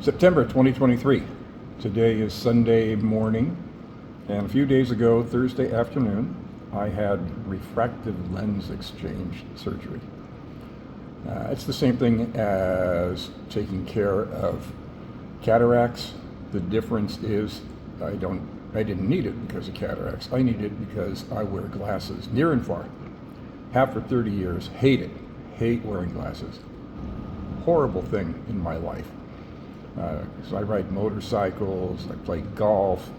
September 2023. Today is Sunday morning, and a few days ago, Thursday afternoon, I had refractive lens exchange surgery. It's the same thing as taking care of cataracts. The difference is I didn't need it because of cataracts. I need it because I wear glasses near and far. Have for 30 years. Hate it. Hate wearing glasses. Horrible thing in my life. So I ride motorcycles, I play golf,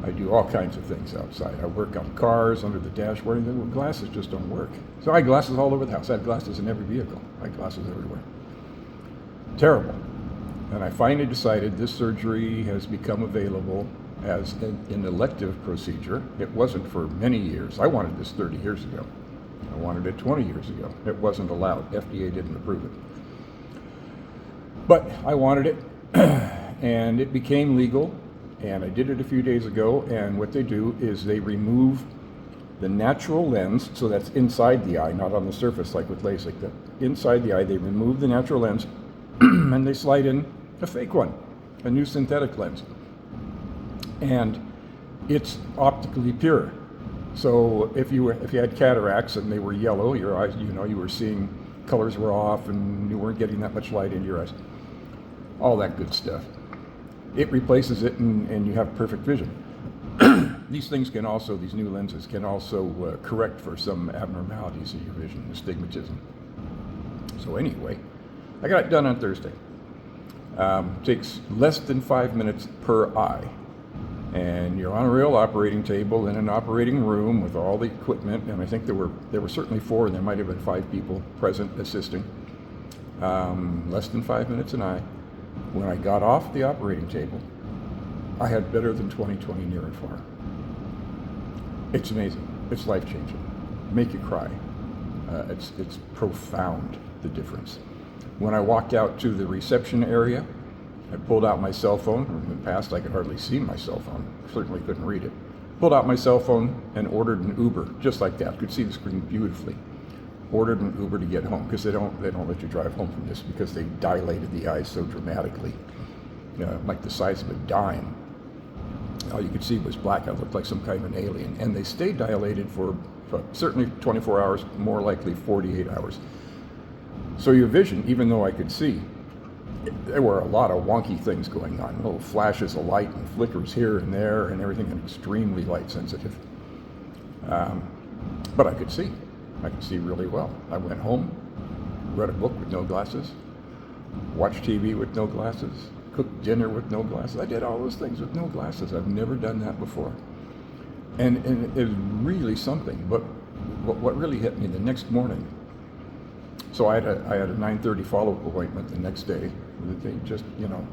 I do all kinds of things outside. I work on cars, under the dashboard, and the glasses just don't work. So I have glasses all over the house. I have glasses in every vehicle. I have glasses everywhere. Terrible. And I finally decided this surgery has become available as an elective procedure. It wasn't for many years. I wanted this 30 years ago. I wanted it 20 years ago. It wasn't allowed. FDA didn't approve it. But I wanted it, and it became legal, and I did it a few days ago, and what they do is they remove the natural lens, so that's inside the eye, not on the surface like with LASIK. Inside the eye, they remove the natural lens, and they slide in a fake one, a new synthetic lens. And it's optically pure. So if you had cataracts and they were yellow, your eyes, you were seeing colors were off and you weren't getting that much light into your eyes. All that good stuff. It replaces it and you have perfect vision. These new lenses can also correct for some abnormalities in your vision, astigmatism. So anyway, I got it done on Thursday. Takes less than 5 minutes per eye. And you're on a real operating table in an operating room with all the equipment, and I think there were certainly 4, and there might have been 5 people present assisting. Less than 5 minutes an eye. When I got off the operating table, I had better than 20/20 near and far. It's amazing. It's life-changing. Make you cry. It's profound, the difference. When I walked out to the reception area, I pulled out my cell phone. In the past, I could hardly see my cell phone. Certainly couldn't read it. Pulled out my cell phone and ordered an Uber, just like that. Could see the screen beautifully. Ordered an Uber to get home, because they don't let you drive home from this, because they dilated the eyes so dramatically, like the size of a dime. All you could see was black. I looked like some kind of an alien, and they stayed dilated for certainly 24 hours, more likely 48 hours. So your vision, even though I could see, there were a lot of wonky things going on, little flashes of light and flickers here and there, and everything extremely light sensitive. But I could see. I could see really well. I went home, read a book with no glasses, watched TV with no glasses, cooked dinner with no glasses. I did all those things with no glasses. I've never done that before. And it was really something. But what really hit me the next morning, so I had a 9:30 follow-up appointment the next day. They just,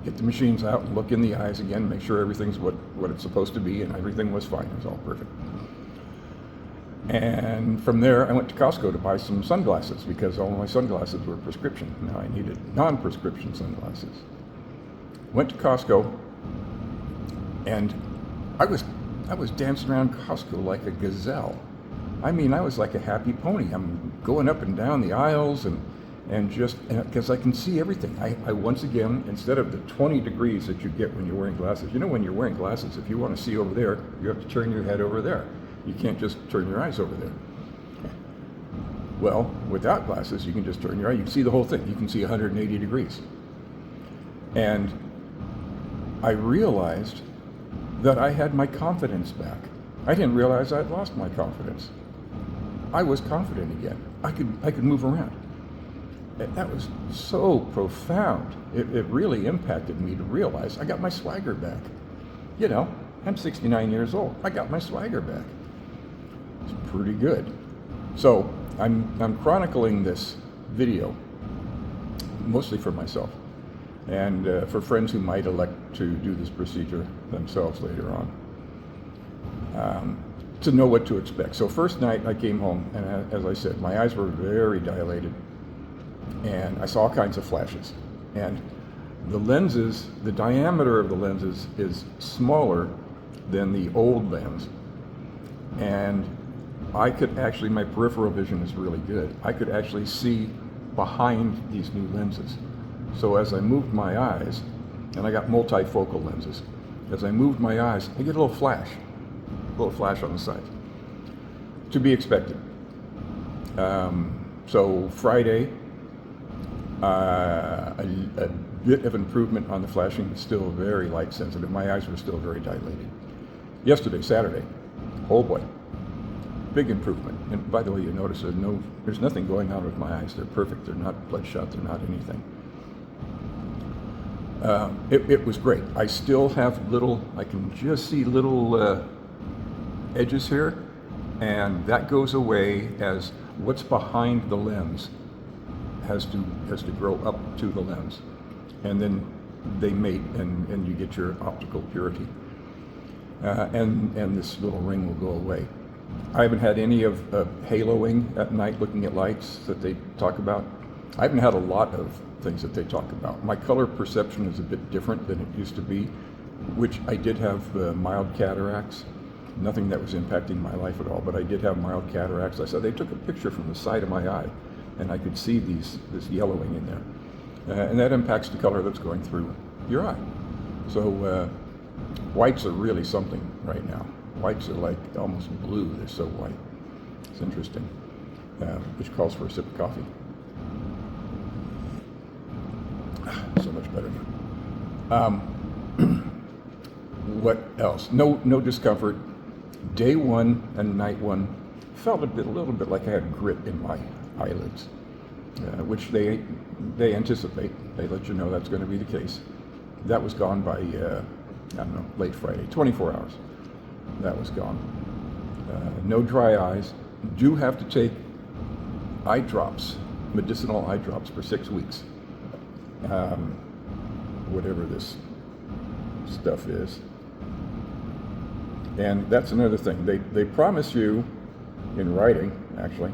get the machines out and look in the eyes again, make sure everything's what it's supposed to be, and everything was fine. It was all perfect. And from there, I went to Costco to buy some sunglasses, because all my sunglasses were prescription. Now I needed non-prescription sunglasses. Went to Costco, and I was dancing around Costco like a gazelle. I mean, I was like a happy pony. I'm going up and down the aisles, and just because I can see everything. I once again, instead of the 20 degrees that you get when you're wearing glasses, when you're wearing glasses, if you want to see over there, you have to turn your head over there. You can't just turn your eyes over there. Well, without glasses, you can just turn your eye. You can see the whole thing. You can see 180 degrees. And I realized that I had my confidence back. I didn't realize I'd lost my confidence. I was confident again. I could move around. And that was so profound. It really impacted me to realize I got my swagger back. I'm 69 years old. I got my swagger back. It's pretty good. So I'm chronicling this video mostly for myself, and for friends who might elect to do this procedure themselves later on, to know what to expect. So first night I came home, and as I said, my eyes were very dilated, and I saw all kinds of flashes. And the lenses, the diameter of the lenses is smaller than the old lens, and I could actually, my peripheral vision is really good. I could actually see behind these new lenses. So as I moved my eyes, and I got multifocal lenses. As I moved my eyes, I get a little flash on the side. To be expected. So Friday, a bit of improvement on the flashing, but still very light sensitive. My eyes were still very dilated. Yesterday, Saturday, oh boy, big improvement. And by the way, you notice there's nothing going on with my eyes. They're perfect. They're not bloodshot. They're not anything. It was great. I still have I can just see little edges here, and that goes away as what's behind the lens has to grow up to the lens, and then they mate, and you get your optical purity, and this little ring will go away. I haven't had any of haloing at night, looking at lights that they talk about. I haven't had a lot of things that they talk about. My color perception is a bit different than it used to be, which I did have mild cataracts. Nothing that was impacting my life at all, but I did have mild cataracts. I said they took a picture from the side of my eye, and I could see this yellowing in there, and that impacts the color that's going through your eye. So whites are really something right now. Whites are like almost blue. They're so white. It's interesting, which calls for a sip of coffee. So much better. What else? No discomfort. Day one and night one felt a little bit like I had grit in my eyelids, which they anticipate. They let you know that's going to be the case. That was gone by I don't know, late Friday. 24 hours. That was gone. No dry eyes. Do have to take eye drops, medicinal eye drops, for 6 weeks. Whatever this stuff is. And that's another thing. They promise you, in writing actually,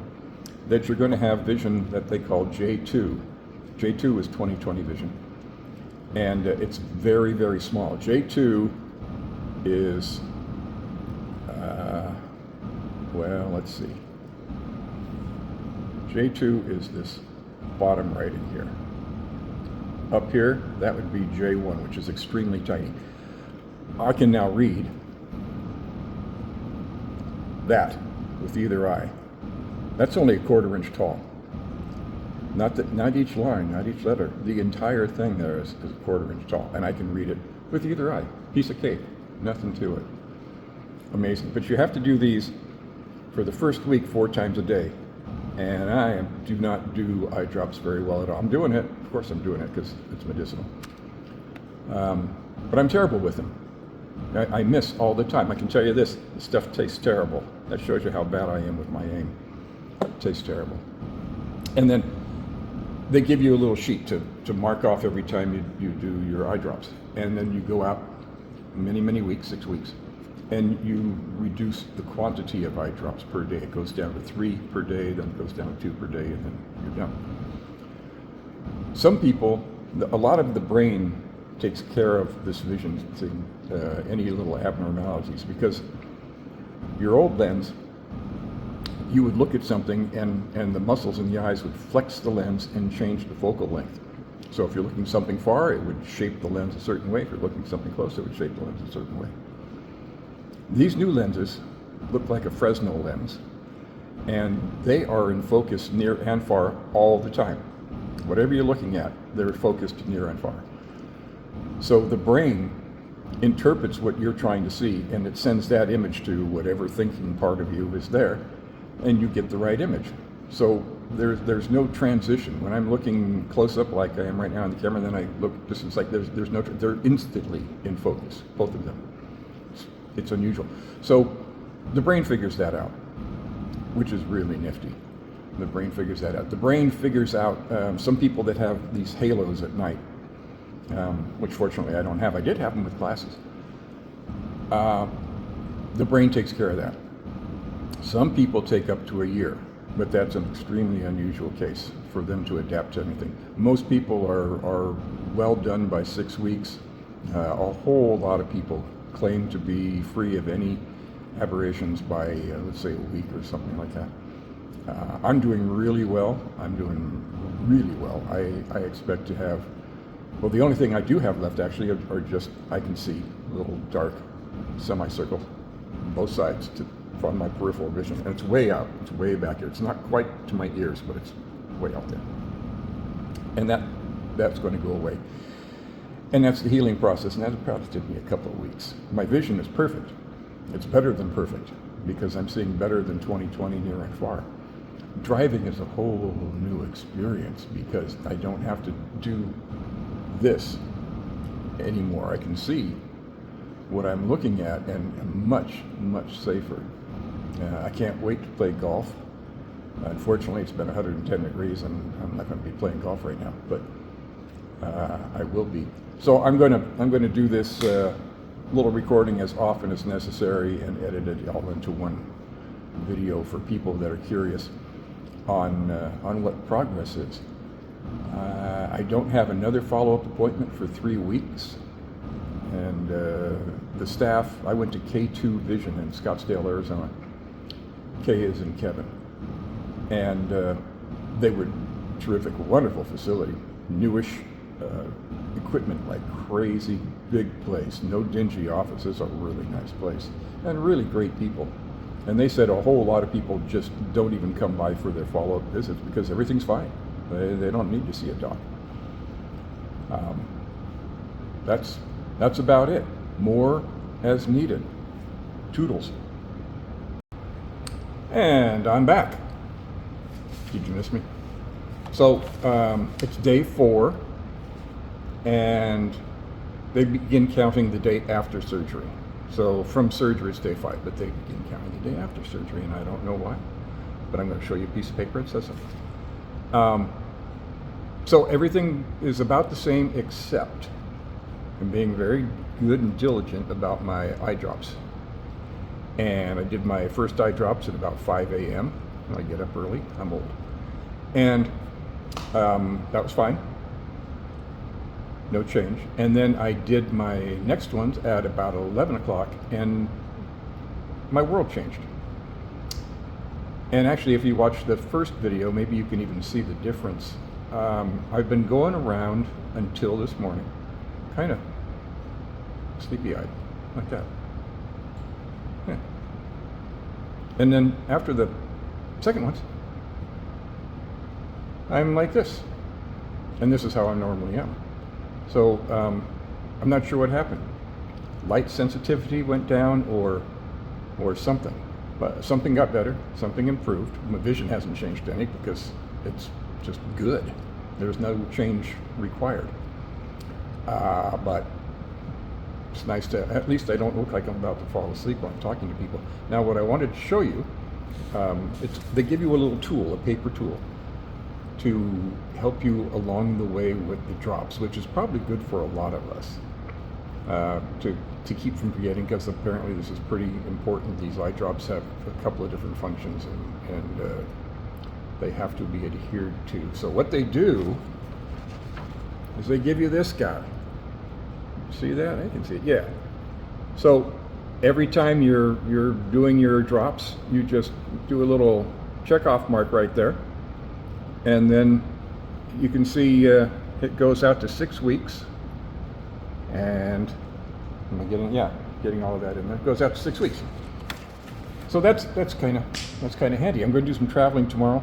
that you're going to have vision that they call J2. J2 is 20/20 vision. And it's very, very small. J2 is, well, let's see. J2 is this bottom right in here. Up here, that would be J1, which is extremely tiny. I can now read that with either eye. That's only a 1/4 inch tall. Not each line, not each letter. The entire thing there is a 1/4 inch tall, and I can read it with either eye. Piece of cake, nothing to it. Amazing. But you have to do these for the first week 4 times a day. And I do not do eye drops very well at all. I'm doing it, of course I'm doing it because it's medicinal. But I'm terrible with them. I miss all the time. I can tell you this stuff tastes terrible. That shows you how bad I am with my aim. It tastes terrible. And then they give you a little sheet to mark off every time you do your eye drops. And then you go out many, many weeks, 6 weeks, and you reduce the quantity of eye drops per day. It goes down to 3 per day, then it goes down to 2 per day, and then you're done. Some people, a lot of the brain takes care of this vision thing, any little abnormalities, because your old lens, you would look at something and the muscles in the eyes would flex the lens and change the focal length. So if you're looking something far, it would shape the lens a certain way. If you're looking something close, it would shape the lens a certain way. These new lenses look like a Fresnel lens, and they are in focus near and far all the time. Whatever you're looking at, they're focused near and far. So the brain interprets what you're trying to see, and it sends that image to whatever thinking part of you is there, and you get the right image. So there's no transition. When I'm looking close up like I am right now on the camera, then I look distance, like there's no, they're instantly in focus, both of them. It's unusual. So the brain figures that out, which is really nifty. The brain figures that out. The brain figures out some people that have these halos at night, which fortunately I don't have. I did have them with glasses. The brain takes care of that. Some people take up to a year, but that's an extremely unusual case for them to adapt to anything. Most people are well done by 6 weeks. A whole lot of people claim to be free of any aberrations by, let's say, a week or something like that. I'm doing really well. I expect to have Well, the only thing I do have left actually are just, I can see little dark semicircles on both sides from my peripheral vision. And it's way out, it's way back here. It's not quite to my ears, but it's way out there. And that's going to go away. And that's the healing process, and that'll probably take me a couple of weeks. My vision is perfect. It's better than perfect, because I'm seeing better than 20/20 near and far. Driving is a whole new experience because I don't have to do this anymore. I can see what I'm looking at, and I'm much, much safer. I can't wait to play golf. Unfortunately, it's been 110 degrees, and I'm not going to be playing golf right now, but I will be. So I'm going to do this little recording as often as necessary and edit it all into one video for people that are curious on what progress is. I don't have another follow-up appointment for 3 weeks, and the staff, I went to K2 Vision in Scottsdale, Arizona. K is in Kevin. And they were terrific, wonderful facility, newish equipment like crazy, big place, no dingy offices, a really nice place, and really great people. And they said a whole lot of people just don't even come by for their follow-up visits because everything's fine. They don't need to see a doc. That's about it. More as needed. Toodles. And I'm back. Did you miss me? So it's day 4, and they begin counting the day after surgery. So from surgery it's day 5, but they begin counting the day after surgery, and I don't know why. But I'm going to show you a piece of paper that says so. So everything is about the same, except I'm being very good and diligent about my eye drops. And I did my first eye drops at about 5 a.m. I get up early. I'm old. And that was fine. No change. And then I did my next ones at about 11 o'clock, and my world changed. And actually, if you watch the first video, maybe you can even see the difference. I've been going around until this morning, kind of sleepy-eyed, like that. Yeah. And then after the second ones, I'm like this. And this is how I normally am. So I'm not sure what happened. Light sensitivity went down or something. But something got better, something improved. My vision hasn't changed any because it's just good. There's no change required. But it's nice to, at least I don't look like I'm about to fall asleep while I'm talking to people. Now what I wanted to show you, they give you a little tool, a paper tool, to help you along the way with the drops, which is probably good for a lot of us, to keep from forgetting, because apparently this is pretty important. These eye drops have a couple of different functions, and they have to be adhered to. So what they do is they give you this guy. See that? I can see it. Yeah. So every time you're doing your drops, you just do a little checkoff mark right there. And then you can see it goes out to 6 weeks, and am I getting all of that in there? It goes out to 6 weeks. So that's kind of handy. I'm going to do some traveling tomorrow,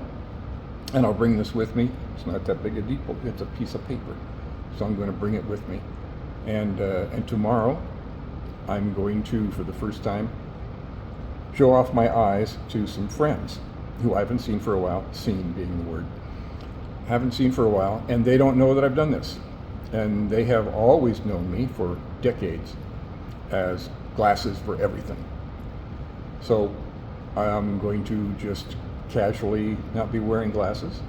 and I'll bring this with me. It's not that big a deal. It's a piece of paper, so I'm going to bring it with me. And tomorrow, I'm going to, for the first time, show off my eyes to some friends who I haven't seen for a while. Seen being the word. Haven't seen for a while, and they don't know that I've done this. And they have always known me for decades as glasses for everything. So I'm going to just casually not be wearing glasses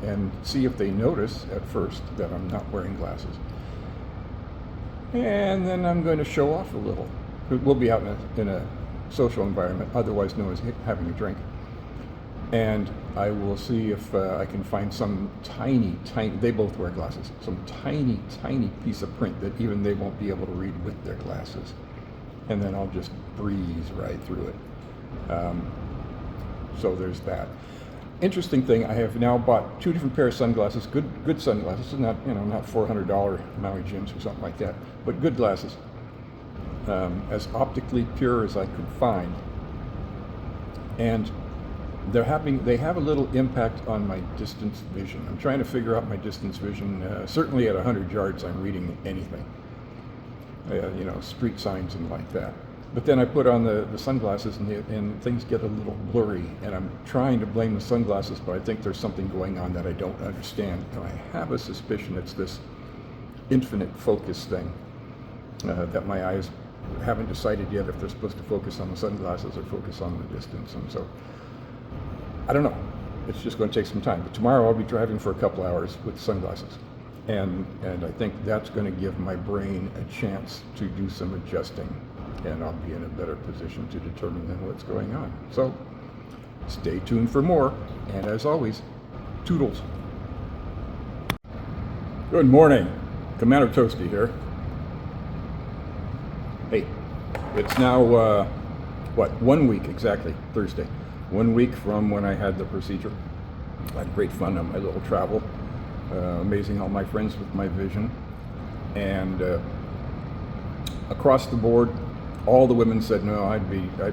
and see if they notice at first that I'm not wearing glasses. And then I'm going to show off a little. We'll be out in a social environment, otherwise known as having a drink. And I will see if I can find some tiny, they both wear glasses, some tiny piece of print that even they won't be able to read with their glasses. And then I'll just breeze right through it. So there's that. interesting thing, I have now bought 2 different pairs of sunglasses, good sunglasses, not not $400 Maui Jims or something like that, but good glasses, as optically pure as I could find, and they have a little impact on my distance vision. I'm trying to figure out my distance vision. Certainly at 100 yards, I'm reading anything, street signs and like that. But then I put on the sunglasses and things get a little blurry, and I'm trying to blame the sunglasses, but I think there's something going on that I don't understand. And I have a suspicion it's this infinite focus thing, that my eyes haven't decided yet if they're supposed to focus on the sunglasses or focus on the distance. And so, I don't know. It's just going to take some time. But tomorrow I'll be driving for a couple hours with sunglasses. And I think that's going to give my brain a chance to do some adjusting, and I'll be in a better position to determine then what's going on. So stay tuned for more, and as always, toodles. Good morning, Commander Toasty here. Hey, it's now, 1 week exactly, Thursday. 1 week from when I had the procedure. I had great fun on my little travel. Amazing all my friends with my vision. And across the board, all the women said, no, I'd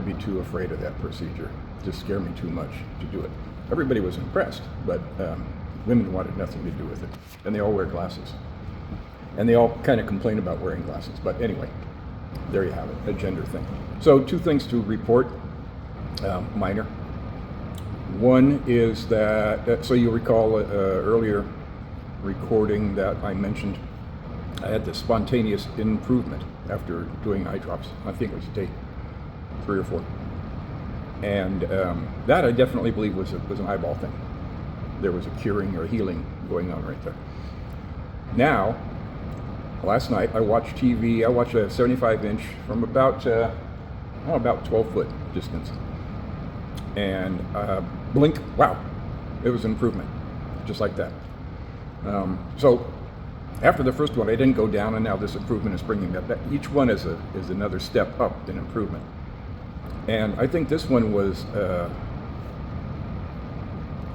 be too afraid of that procedure. It just scared me too much to do it. Everybody was impressed, but women wanted nothing to do with it. And they all wear glasses. And they all kind of complain about wearing glasses. But anyway, there you have it, a gender thing. So 2 things to report, minor. One is that, so you'll recall earlier recording that I mentioned I had this spontaneous improvement after doing eye drops. I think it was day 3 or 4. And that I definitely believe was an eyeball thing. There was a curing or healing going on right there. Now, last night I watched TV. I watched a 75-inch from about 12-foot distance. And blink, wow, it was an improvement, just like that. So after the first one, I didn't go down, and now this improvement is bringing that back. Each one is another step up in improvement. And I think this one was a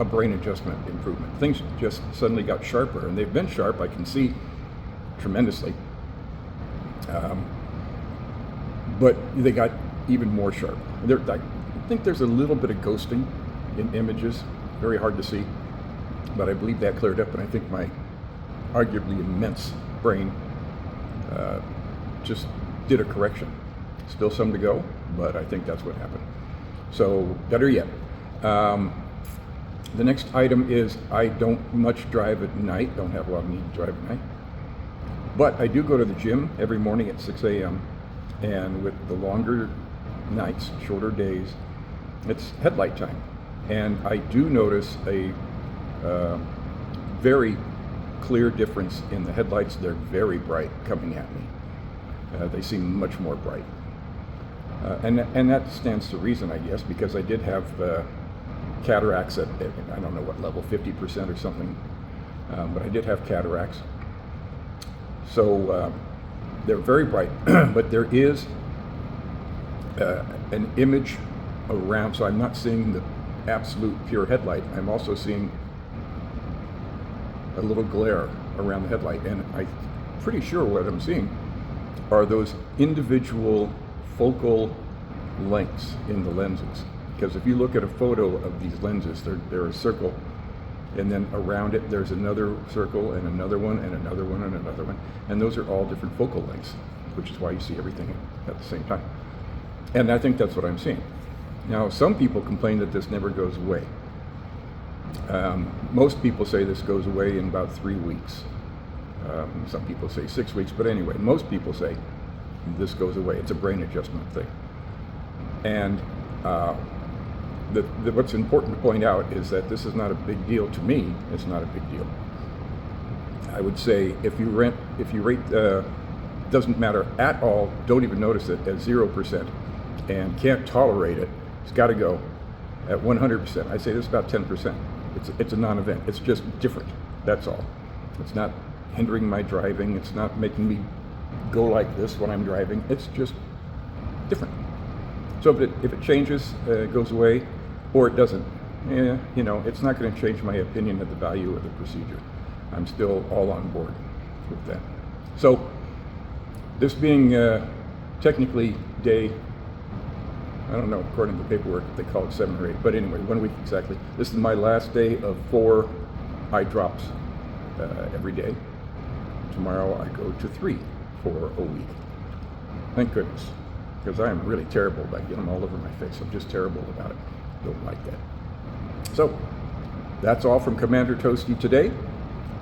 brain adjustment improvement. Things just suddenly got sharper, and they've been sharp. I can see tremendously. But they got even more sharp. I think there's a little bit of ghosting in images, very hard to see, but I believe that cleared up, and I think my arguably immense brain just did a correction. Still some to go, but I think that's what happened. So better yet, the next item is I don't much drive at night, don't have a lot of need to drive at night, but I do go to the gym every morning at 6 a.m. and with the longer nights, shorter days, it's headlight time. And I do notice a very clear difference in the headlights. They're very bright coming at me. They seem much more bright. And that stands to reason, I guess, because I did have cataracts at, I don't know what level, 50% or something, but I did have cataracts. So they're very bright, but there is an image around, so I'm not seeing the absolute pure headlight. I'm also seeing a little glare around the headlight, and I'm pretty sure what I'm seeing are those individual focal lengths in the lenses. Because if you look at a photo of these lenses, they're a circle, and then around it there's another circle and another one and another one and another one, and those are all different focal lengths, which is why you see everything at the same time. And I think that's what I'm seeing. Now, some people complain that this never goes away. Most people say this goes away in about 3 weeks. Some people say 6 weeks, but anyway, most people say this goes away. It's a brain adjustment thing. And what's important to point out is that this is not a big deal to me. It's not a big deal. I would say if you rate doesn't matter at all, don't even notice it, at 0%, and can't tolerate it, it's got to go at 100%. I say this about 10%. It's a non-event. It's just different. That's all. It's not hindering my driving. It's not making me go like this when I'm driving. It's just different. So if it changes, it goes away, or it doesn't, yeah, you know, it's not going to change my opinion of the value of the procedure. I'm still all on board with that. So, this being technically day, I don't know, according to the paperwork, they call it 7 or 8, but anyway, 1 week exactly. This is my last day of 4 eye drops every day. Tomorrow I go to 3 for a week. Thank goodness, because I am really terrible about getting them all over my face. I'm just terrible about it. Don't like that. So, that's all from Commander Toasty today,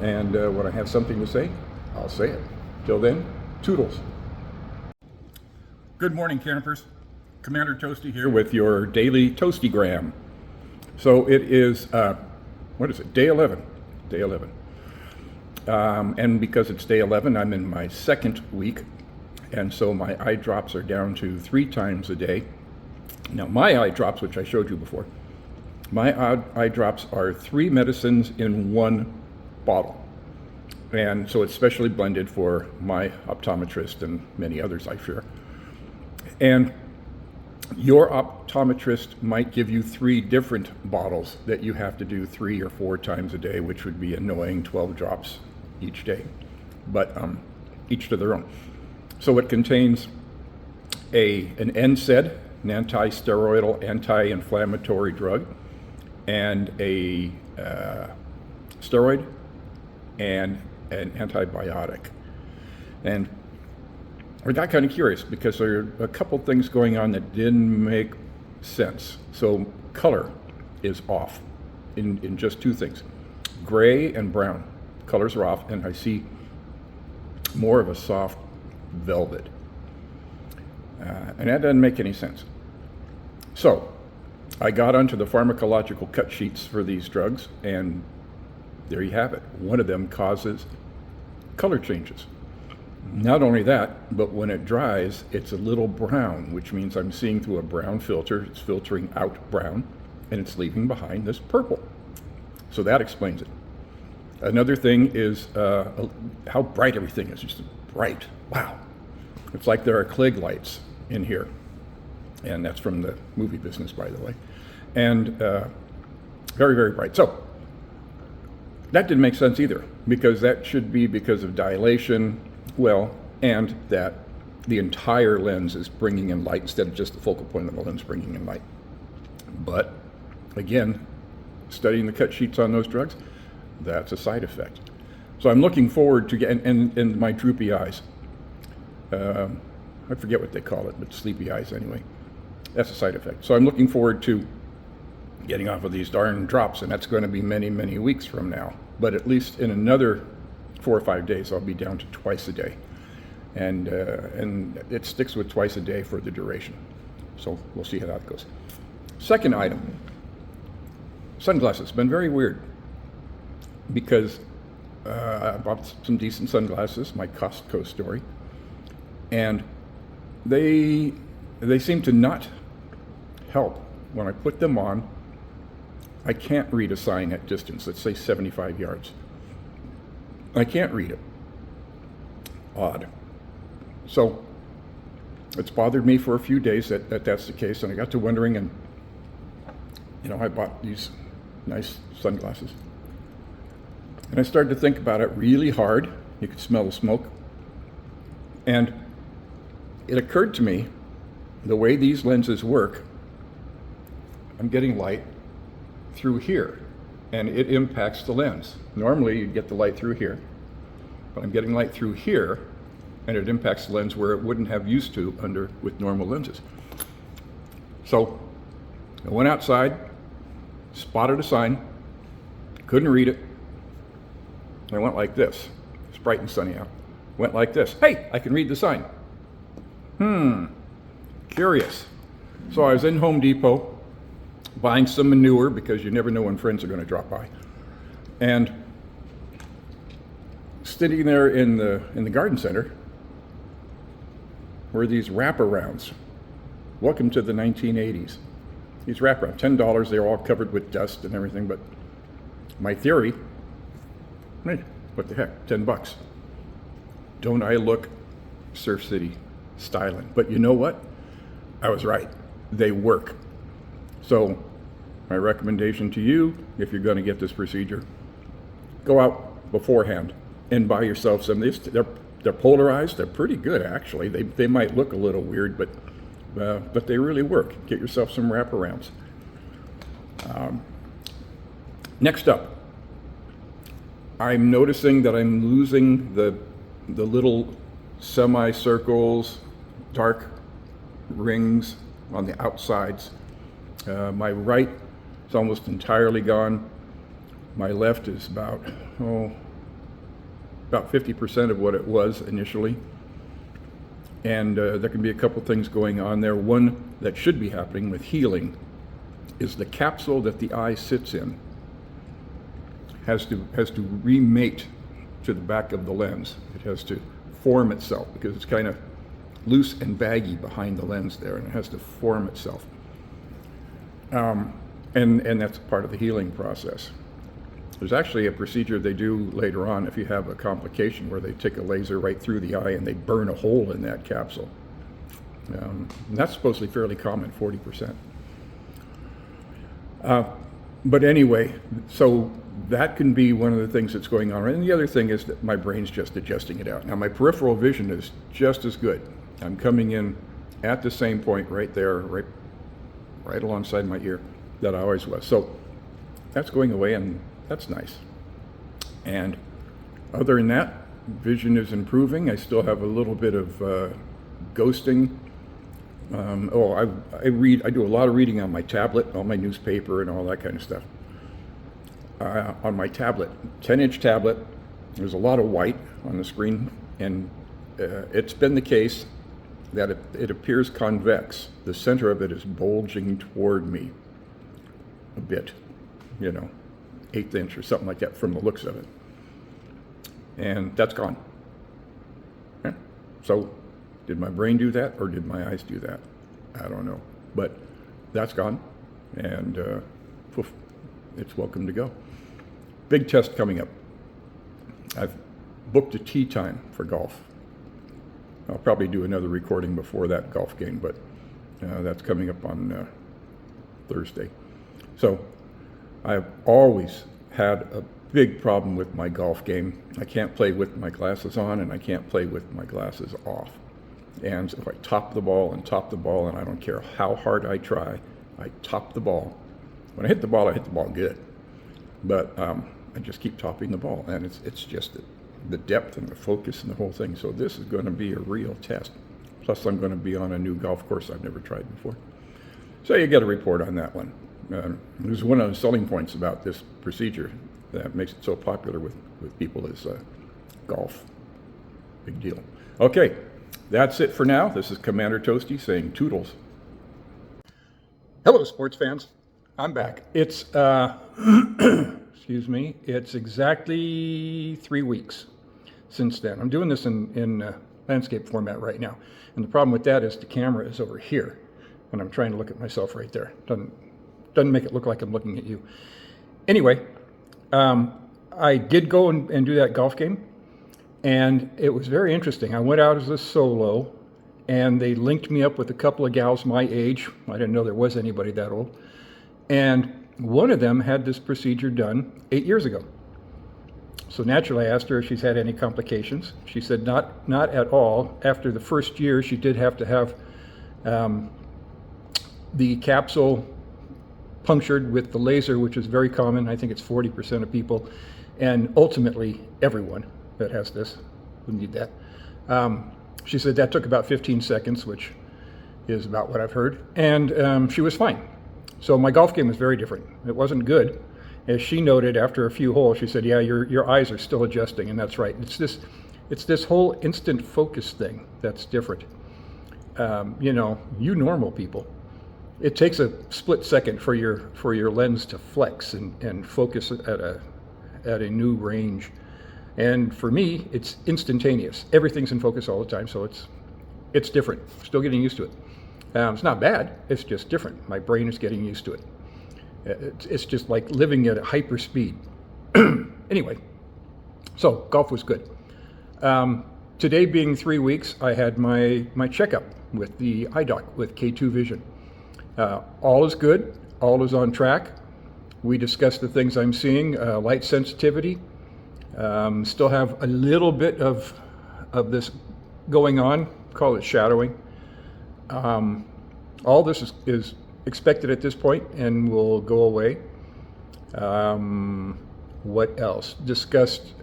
and when I have something to say, I'll say it. Till then, toodles. Good morning, campers. Commander Toasty here with your daily Toastygram. So it is, what is it, day 11. Day 11. And because it's day 11, I'm in my second week, and so my eye drops are down to 3 times a day. Now, my eye drops, which I showed you before, my eye drops are 3 medicines in 1 bottle. And so it's specially blended for my optometrist and many others, I fear. And your optometrist might give you 3 different bottles that you have to do 3 or 4 times a day, which would be annoying, 12 drops each day, but each to their own. So it contains an NSAID, an anti-steroidal, anti-inflammatory drug, and a steroid, and an antibiotic. And I got kind of curious because there are a couple things going on that didn't make sense. So color is off in just 2 things. Gray and brown. Colors are off, and I see more of a soft velvet. And that doesn't make any sense. So I got onto the pharmacological cut sheets for these drugs, and there you have it. One of them causes color changes. Not only that, but when it dries, it's a little brown, which means I'm seeing through a brown filter. It's filtering out brown, and it's leaving behind this purple. So that explains it. Another thing is how bright everything is. Just bright. Wow. It's like there are Klieg lights in here. And that's from the movie business, by the way. And very, very bright. So that didn't make sense either, because that should be because of dilation, well, and that the entire lens is bringing in light instead of just the focal point of the lens bringing in light. But again, studying the cut sheets on those drugs, that's a side effect. So I'm looking forward to and my droopy eyes. I forget what they call it, but sleepy eyes anyway. That's a side effect. So I'm looking forward to getting off of these darn drops, and that's going to be many, many weeks from now. But at least in another 4 or 5 days, I'll be down to twice a day. And it sticks with twice a day for the duration. So we'll see how that goes. Second item, sunglasses. Been very weird, because I bought some decent sunglasses, my Costco story, and they seem to not help. When I put them on, I can't read a sign at distance, let's say 75 yards. I can't read it. Odd. So it's bothered me for a few days that that's the case, and I got to wondering, and I bought these nice sunglasses. And I started to think about it really hard. You could smell the smoke. And it occurred to me, the way these lenses work, I'm getting light through here, and it impacts the lens. Normally, you'd get the light through here, but I'm getting light through here, and it impacts the lens where it wouldn't have used to with normal lenses. So I went outside, spotted a sign, couldn't read it. I went like this. It's bright and sunny out. Went like this. Hey, I can read the sign. Curious. So I was in Home Depot buying some manure, because you never know when friends are going to drop by. And sitting there in the garden center were these wraparounds. Welcome to the 1980s. These wraparounds, $10. They're all covered with dust and everything, but my theory, hey, what the heck, $10. Don't I look Surf City styling? But you know what? I was right. They work. So my recommendation to you, if you're going to get this procedure, go out beforehand and buy yourself some. They're polarized. They're pretty good, actually. They might look a little weird, but they really work. Get yourself some wraparounds. Next up, I'm noticing that I'm losing the little semicircles, dark rings on the outsides. My right is almost entirely gone. My left is about 50% of what it was initially. And there can be a couple things going on there. One that should be happening with healing is the capsule that the eye sits in has to remate to the back of the lens. It has to form itself because it's kind of loose and baggy behind the lens there, and it has to form itself. And that's part of the healing process. There's actually a procedure they do later on if you have a complication where they take a laser right through the eye and they burn a hole in that capsule. And that's supposedly fairly common, 40%. But anyway, so that can be one of the things that's going on. And the other thing is that my brain's just adjusting it out. Now, my peripheral vision is just as good. I'm coming in at the same point right there, right alongside my ear that I always was. So that's going away, and that's nice. And other than that, vision is improving. I still have a little bit of ghosting. I do a lot of reading on my tablet, on my newspaper and all that kind of stuff. On my tablet, 10-inch tablet, there's a lot of white on the screen, and it's been the case that it appears convex. The center of it is bulging toward me a bit, 1/8 inch or something like that from the looks of it. And that's gone. Okay. So did my brain do that or did my eyes do that? I don't know. But that's gone, and it's welcome to go. Big test coming up. I've booked a tee time for golf. I'll probably do another recording before that golf game, but that's coming up on Thursday. So I've always had a big problem with my golf game. I can't play with my glasses on, and I can't play with my glasses off. And if I top the ball, and I don't care how hard I try, I top the ball. When I hit the ball good. But I just keep topping the ball, and it's just the depth and the focus and the whole thing. So this is going to be a real test. Plus, I'm going to be on a new golf course I've never tried before. So you get a report on that one. It was one of the selling points about this procedure that makes it so popular with people is golf. Big deal. Okay, that's it for now. This is Commander Toasty saying toodles. Hello, sports fans. I'm back. It's, excuse me, it's exactly 3 weeks since then. I'm doing this in landscape format right now. And the problem with that is the camera is over here, and I'm trying to look at myself right there. Doesn't make it look like I'm looking at you. Anyway, I did go and do that golf game, and it was very interesting. I went out as a solo, and they linked me up with a couple of gals my age. I didn't know there was anybody that old. And one of them had this procedure done 8 years ago. So naturally, I asked her if she's had any complications. She said not at all. After the first year, she did have to have the capsule punctured with the laser, which is very common. I think it's 40% of people, and ultimately everyone that has this would need that. She said that took about 15 seconds, which is about what I've heard, and she was fine. So my golf game was very different. It wasn't good. As she noted after a few holes, she said, yeah, your eyes are still adjusting, and that's right. It's this whole instant focus thing that's different. You normal people, it takes a split second for your lens to flex and focus at a new range. And for me, it's instantaneous. Everything's in focus all the time, so it's different. Still getting used to it. It's not bad, it's just different. My brain is getting used to it. It's just like living at a hyper speed. Anyway, so golf was good. Today being 3 weeks, I had my checkup with the eye doc with K2 Vision. All is good. all is on track. We discussed the things I'm seeing, light sensitivity. Still have a little bit of this going on, call it shadowing. All this is expected at this point and will go away. What else? Discussed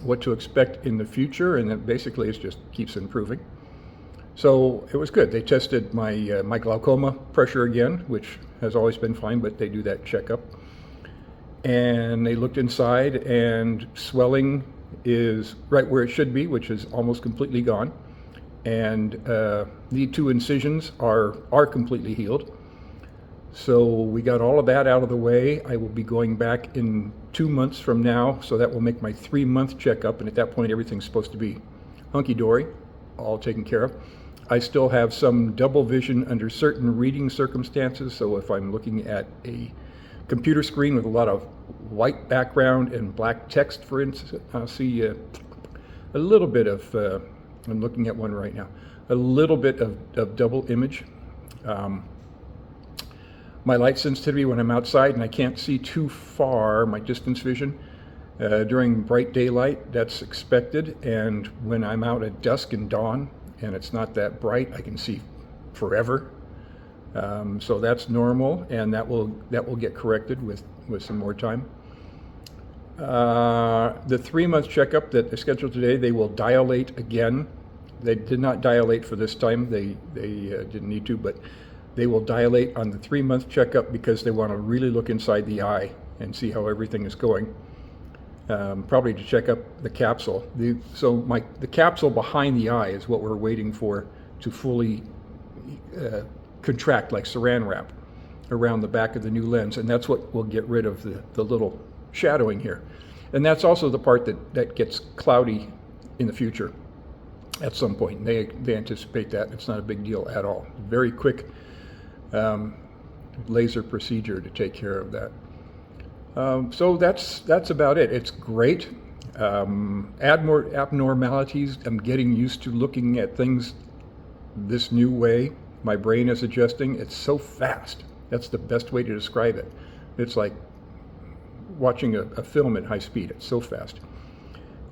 what to expect in the future, and it basically it just keeps improving. So it was good. They tested my my glaucoma pressure again, which has always been fine, but they do that checkup. And they looked inside, and swelling is right where it should be, which is almost completely gone. And the 2 incisions are completely healed. So we got all of that out of the way. I will be going back in 2 months from now, so that will make my 3-month checkup, and at that point everything's supposed to be hunky-dory, all taken care of. I still have some double vision under certain reading circumstances, so if I'm looking at a computer screen with a lot of white background and black text, for instance, I'll see a little bit of, I'm looking at one right now, a little bit of double image. My light sensitivity when I'm outside and I can't see too far, my distance vision, during bright daylight, that's expected. And when I'm out at dusk and dawn and it's not that bright, I can see forever. So that's normal, and that will get corrected with some more time. The 3-month checkup that they scheduled today, they will dilate again. They did not dilate for this time. They didn't need to, but they will dilate on the 3-month checkup because they want to really look inside the eye and see how everything is going. Probably to check up the capsule. The capsule behind the eye is what we're waiting for to fully contract like saran wrap around the back of the new lens, and that's what will get rid of the little shadowing here. And that's also the part that gets cloudy in the future at some point. They anticipate that. It's not a big deal at all. Very quick laser procedure to take care of that. So that's about it. It's great. Add more abnormalities. I'm getting used to looking at things this new way. My brain is adjusting. It's so fast. That's the best way to describe it. It's like watching a film at high speed. It's so fast.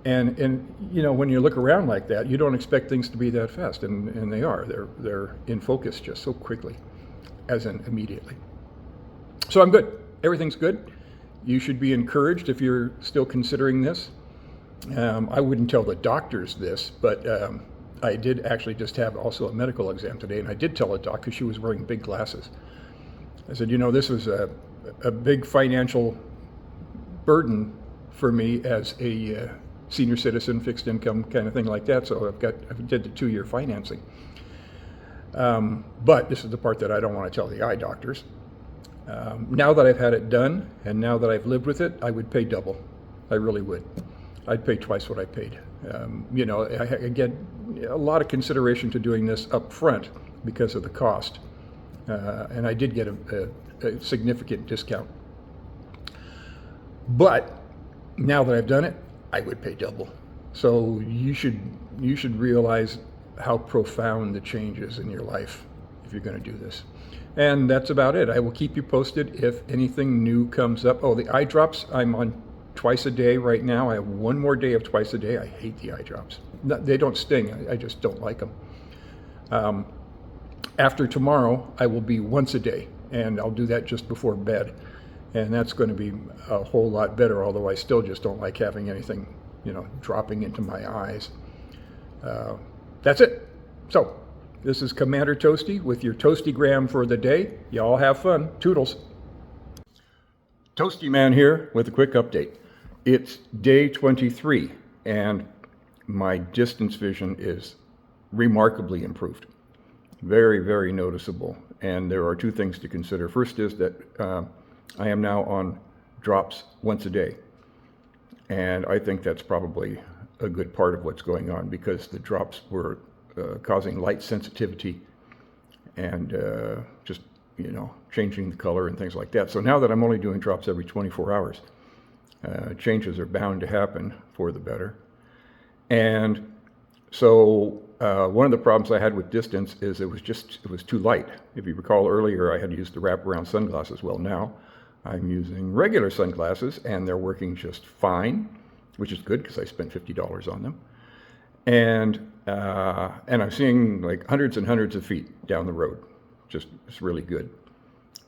And you know, when you look around like that, you don't expect things to be that fast, and they are. They're in focus just so quickly, as in immediately. So I'm good. Everything's good. You should be encouraged if you're still considering this. I wouldn't tell the doctors this, but I did actually just have also a medical exam today, and I did tell a doc because she was wearing big glasses. I said, you know, this was a big financial burden for me as a senior citizen, fixed income kind of thing like that. So I did the 2-year financing. But this is the part that I don't want to tell the eye doctors. Now that I've had it done and now that I've lived with it, I would pay double. I really would. I'd pay twice what I paid. You know, I get a lot of consideration to doing this up front because of the cost. And I did get a significant discount. But now that I've done it, I would pay double. So you should realize how profound the change is in your life if you're going to do this. And that's about it. I will keep you posted if anything new comes up. Oh, the eye drops, I'm on twice a day right now. I have 1 more day of twice a day. I hate the eye drops. They don't sting. I just don't like them. After tomorrow, I will be once a day, and I'll do that just before bed. And that's going to be a whole lot better, although I still just don't like having anything, you know, dropping into my eyes. That's it. So this is Commander Toasty with your Toastygram for the day. Y'all have fun. Toodles. Toasty Man here with a quick update. It's day 23, and my distance vision is remarkably improved. Very, very noticeable. And there are 2 things to consider. First is that I am now on drops once a day. And I think that's probably a good part of what's going on, because the drops were causing light sensitivity and just, you know, changing the color and things like that. So now that I'm only doing drops every 24 hours, changes are bound to happen for the better. And so one of the problems I had with distance is it was too light. If you recall earlier, I had used the wraparound sunglasses. Well, now I'm using regular sunglasses and they're working just fine, which is good because I spent $50 on them. And I'm seeing like hundreds and hundreds of feet down the road. It's really good.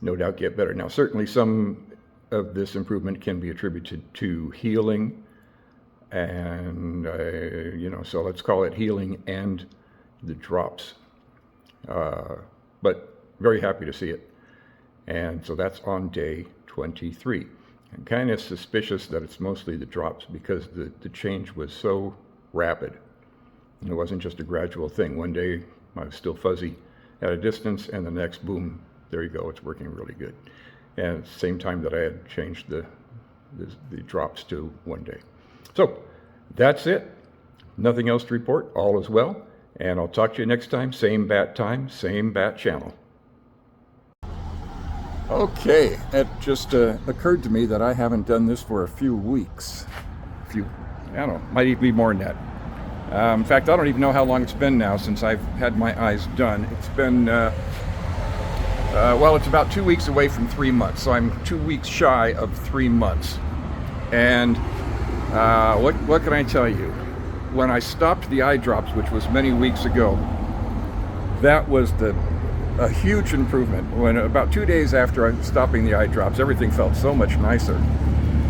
No doubt get better. Now, certainly some of this improvement can be attributed to healing, and so let's call it healing and the drops. But very happy to see it. And so that's on day 23. I'm kind of suspicious that it's mostly the drops because the change was so rapid. It wasn't just a gradual thing. One day I was still fuzzy at a distance, and the next, boom, there you go, it's working really good. And at the same time that I had changed the drops to one day. So that's it. Nothing else to report. All is well. And I'll talk to you next time. Same bat time, same bat channel. Okay, it just occurred to me that I haven't done this for a few weeks. I don't know, might even be more than that. In fact, I don't even know how long it's been now since I've had my eyes done. It's been, it's about 2 weeks away from 3 months. So I'm 2 weeks shy of 3 months. And what can I tell you? When I stopped the eye drops, which was many weeks ago, that was a huge improvement. When about 2 days after stopping the eye drops, everything felt so much nicer.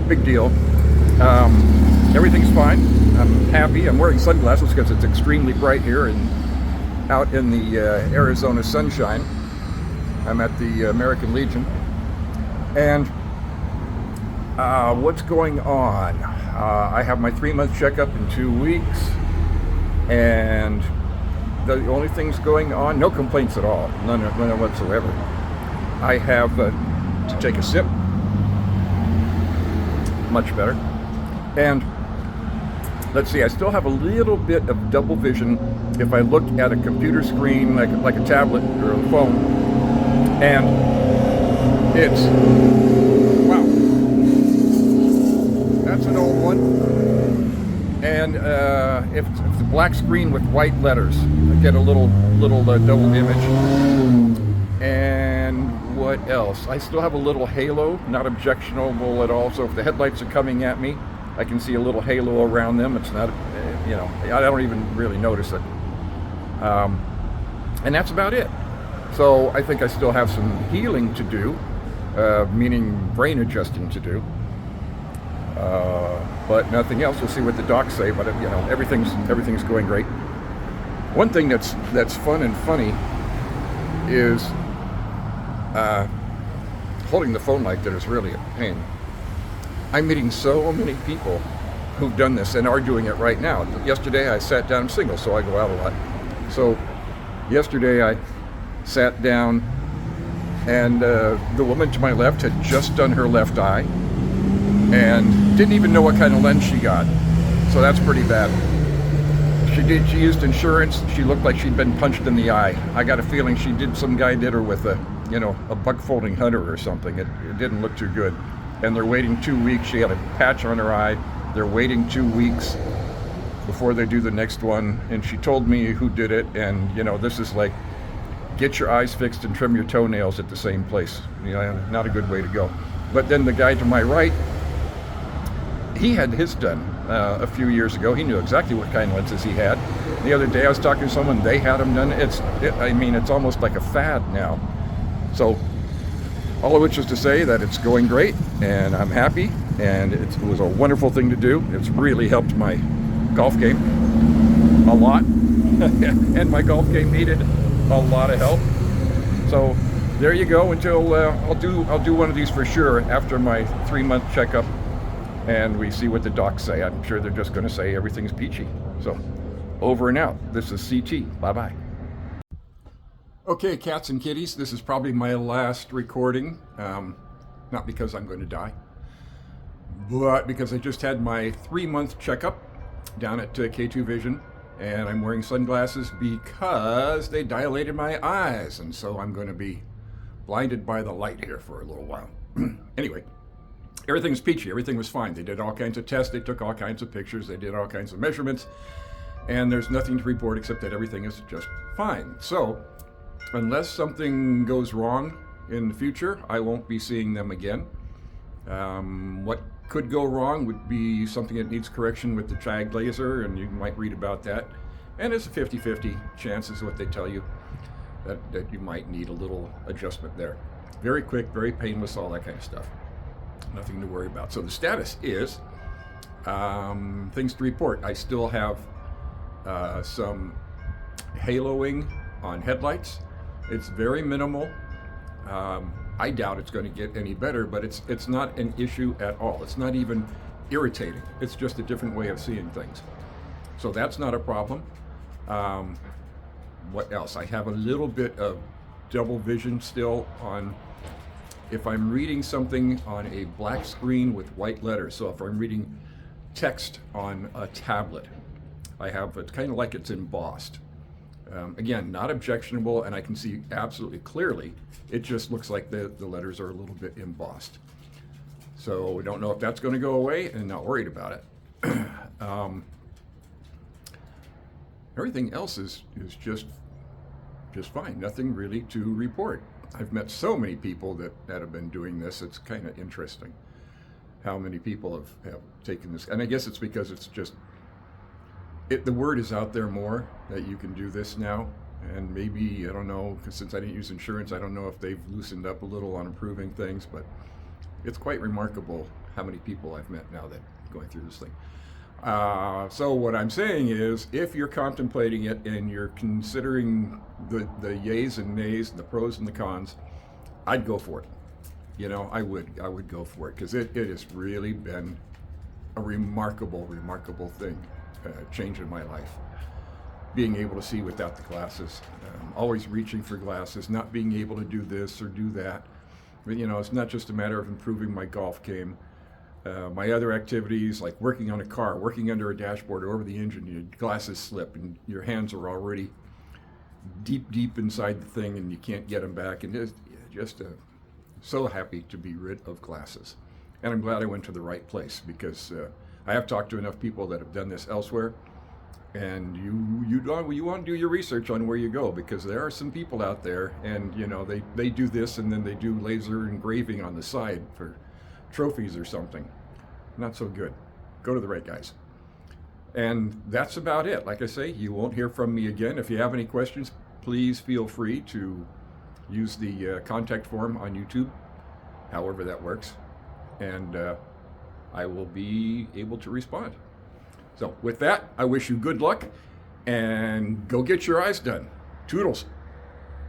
Big deal. Everything's fine. I'm happy. I'm wearing sunglasses because it's extremely bright here and out in the Arizona sunshine. I'm at the American Legion. And what's going on? I have my 3-month checkup in 2 weeks, and the only things going on, no complaints at all, none whatsoever. I have to take a sip, much better. And let's see, I still have a little bit of double vision if I look at a computer screen like a tablet or a phone, and it's, wow, that's an old one. And if it's a black screen with white letters, I get a little double image. And what else? I still have a little halo, not objectionable at all. So if the headlights are coming at me, I can see a little halo around them. It's not, I don't even really notice it. And that's about it. So I think I still have some healing to do, meaning brain adjusting to do. But nothing else. We'll see what the docs say. But everything's going great. One thing that's fun and funny is holding the phone like that is really a pain. I'm meeting so many people who've done this and are doing it right now. Yesterday I sat down, I'm single, so I go out a lot. So yesterday I sat down, and the woman to my left had just done her left eye and didn't even know what kind of lens she got. So that's pretty bad. She used insurance. She looked like she'd been punched in the eye. I got a feeling some guy did her with a buck folding hunter or something. It didn't look too good. And they're waiting 2 weeks. She had a patch on her eye. They're waiting 2 weeks before they do the next one. And she told me who did it. And this is like, get your eyes fixed and trim your toenails at the same place. Not a good way to go. But then the guy to my right, he had his done a few years ago. He knew exactly what kind of lenses he had. The other day I was talking to someone, they had them done. It's almost like a fad now. So all of which is to say that it's going great, and I'm happy, and it was a wonderful thing to do. It's really helped my golf game a lot, and my golf game needed a lot of help. So there you go. Until I'll do one of these for sure after my 3-month checkup, and we see what the docs say. I'm sure they're just going to say everything's peachy. So over and out. This is CT. Bye-bye. Okay, cats and kitties, this is probably my last recording. Not because I'm going to die, but because I just had my 3-month checkup down at K2 Vision, and I'm wearing sunglasses because they dilated my eyes, and so I'm going to be blinded by the light here for a little while. Anyway, everything's peachy. Everything was fine. They did all kinds of tests. They took all kinds of pictures. They did all kinds of measurements. and there's nothing to report except that everything is just fine. So unless something goes wrong in the future, I won't be seeing them again. What could go wrong would be something that needs correction with the JAG laser, and you might read about that. And it's a 50-50 chance is what they tell you, that you might need a little adjustment there. Very quick, very painless, all that kind of stuff. Nothing to worry about. So the status is things to report. I still have some haloing on headlights. It's very minimal. I doubt it's going to get any better, but it's not an issue at all. It's not even irritating. It's just a different way of seeing things. So that's not a problem. What else? I have a little bit of double vision still on if I'm reading something on a black screen with white letters. So if I'm reading text on a tablet, I have it kind of like it's embossed. Again, not objectionable, and I can see absolutely clearly. It just looks like the letters are a little bit embossed. So we don't know if that's going to go away, and not worried about it. Everything else is just fine. Nothing really to report. I've met so many people that have been doing this. It's kind of interesting how many people have taken this. And I guess it's because it's just, the word is out there more that you can do this now. And maybe, I don't know, because since I didn't use insurance, I don't know if they've loosened up a little on improving things, but it's quite remarkable how many people I've met now that are going through this thing. So what I'm saying is, if you're contemplating it and you're considering the yays and nays and the pros and the cons, I'd go for it. You know, I would go for it, because it has really been a remarkable thing, change in my life. Being able to see without the glasses, always reaching for glasses, not being able to do this or do that. But, you know, it's not just a matter of improving my golf game. My other activities, like working on a car, working under a dashboard or over the engine, your glasses slip and your hands are already deep inside the thing and you can't get them back. And just so happy to be rid of glasses. And I'm glad I went to the right place, because I have talked to enough people that have done this elsewhere. And you want to do your research on where you go, because there are some people out there, and you know, they do this and then they do laser engraving on the side for trophies or something. Not so good. Go to the right guys. And that's about it. Like I say, you won't hear from me again. If you have any questions, please feel free to use the contact form on YouTube, however that works, and I will be able to respond. So with that, I wish you good luck, and go get your eyes done. Toodles.